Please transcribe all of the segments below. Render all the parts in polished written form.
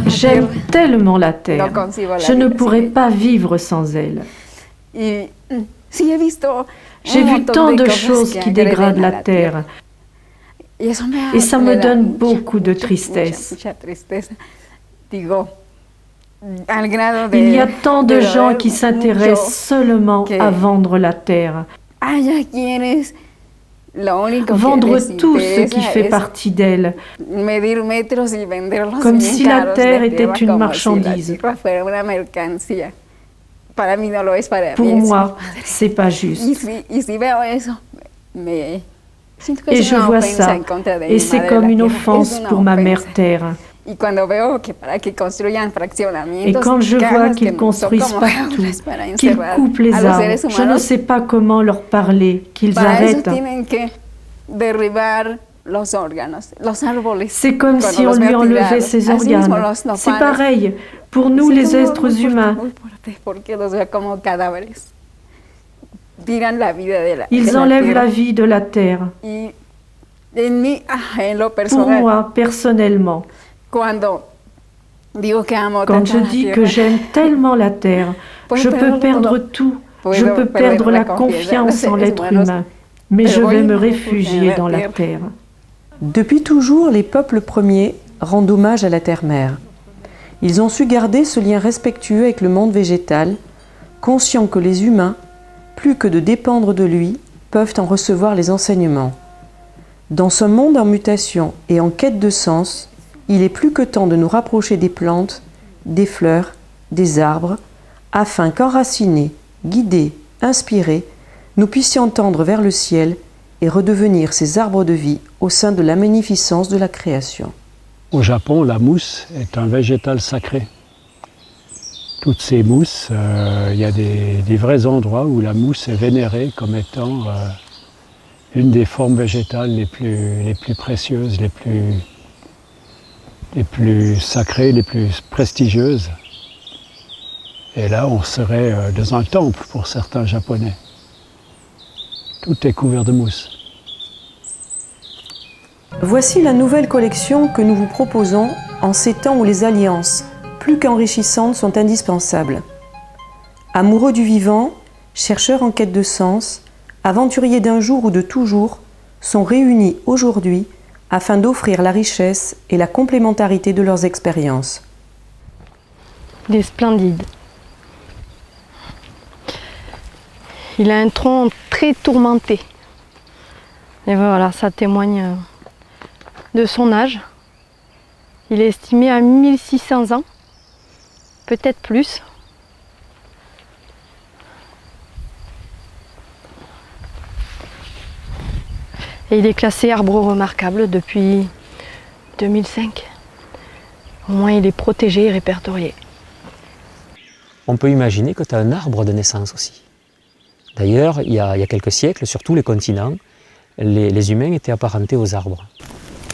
J'aime tellement la terre. Je ne pourrais pas vivre sans elle. J'ai vu tant de choses qui dégradent la terre. Et ça me donne beaucoup de tristesse. Il y a tant de gens qui s'intéressent seulement à vendre la terre. Vendre tout ce qui fait partie d'elle, comme si la terre était une marchandise. Pour moi, c'est pas juste. Et je vois ça, et c'est comme une offense pour ma mère terre. Et quand je vois qu'ils construisent partout, qu'ils coupent les arbres, je ne sais pas comment leur parler, qu'ils arrêtent. C'est comme si on lui enlevait ses organes. C'est pareil pour nous les êtres humains. Ils enlèvent la vie de la terre. Pour moi, personnellement, quand je dis que j'aime tellement la terre, je peux perdre tout. Je peux perdre la confiance en l'être humain, mais je vais me réfugier dans la terre. Depuis toujours, les peuples premiers rendent hommage à la terre-mère. Ils ont su garder ce lien respectueux avec le monde végétal, conscients que les humains, plus que de dépendre de lui, peuvent en recevoir les enseignements. Dans ce monde en mutation et en quête de sens, il est plus que temps de nous rapprocher des plantes, des fleurs, des arbres, afin qu'enracinés, guidés, inspirés, nous puissions tendre vers le ciel et redevenir ces arbres de vie au sein de la magnificence de la création. Au Japon, la mousse est un végétal sacré. Toutes ces mousses, il y a des vrais endroits où la mousse est vénérée comme étant une des formes végétales les plus précieuses, les plus sacrées, les plus prestigieuses. Et là, on serait dans un temple pour certains Japonais. Tout est couvert de mousse. Voici la nouvelle collection que nous vous proposons en ces temps où les alliances, plus qu'enrichissantes, sont indispensables. Amoureux du vivant, chercheurs en quête de sens, aventuriers d'un jour ou de toujours, sont réunis aujourd'hui afin d'offrir la richesse et la complémentarité de leurs expériences. Il est splendide. Il a un tronc très tourmenté. Et voilà, ça témoigne de son âge. Il est estimé à 1600 ans, peut-être plus. Et il est classé arbre remarquable depuis 2005. Au moins il est protégé et répertorié. On peut imaginer que tu as un arbre de naissance aussi. D'ailleurs, il y a quelques siècles, sur tous les continents, les humains étaient apparentés aux arbres.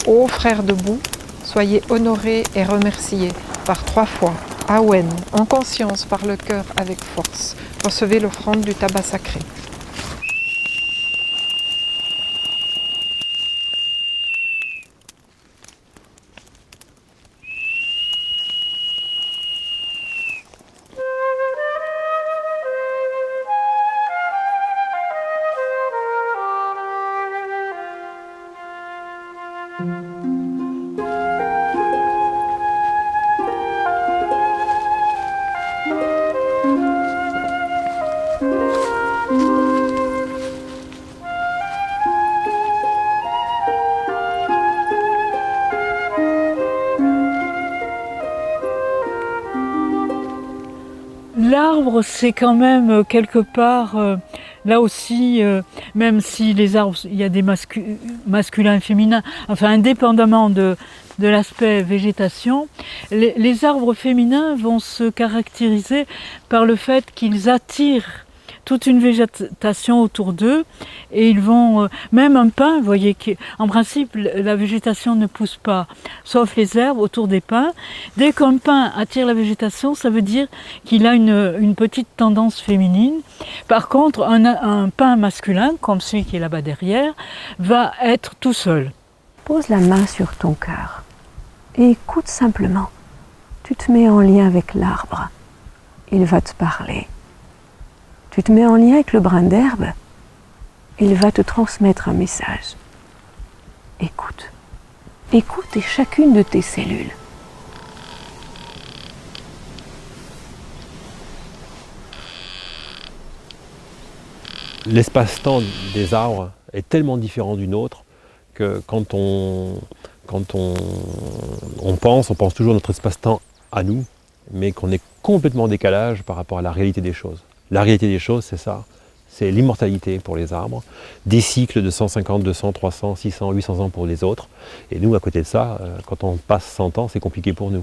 Ô frères debout, soyez honorés et remerciés par 3 fois, Awen, en conscience par le cœur avec force. Recevez l'offrande du tabac sacré. L'arbre, c'est quand même quelque part, là aussi, même si les arbres, il y a des masculins et féminins, enfin indépendamment de l'aspect végétation, les arbres féminins vont se caractériser par le fait qu'ils attirent toute une végétation autour d'eux et ils vont, même un pin, vous voyez, en principe la végétation ne pousse pas, sauf les herbes autour des pins. Dès qu'un pin attire la végétation, ça veut dire qu'il a une petite tendance féminine. Par contre, un pin masculin, comme celui qui est là-bas derrière, va être tout seul. Pose la main sur ton cœur et écoute simplement. Tu te mets en lien avec l'arbre, il va te parler. Tu te mets en lien avec le brin d'herbe, il va te transmettre un message. Écoute, écoute et chacune de tes cellules. L'espace-temps des arbres est tellement différent du nôtre que quand on pense toujours notre espace-temps à nous, mais qu'on est complètement en décalage par rapport à la réalité des choses. La réalité des choses, c'est ça, c'est l'immortalité pour les arbres, des cycles de 150, 200, 300, 600, 800 ans pour les autres. Et nous, à côté de ça, quand on passe 100 ans, c'est compliqué pour nous.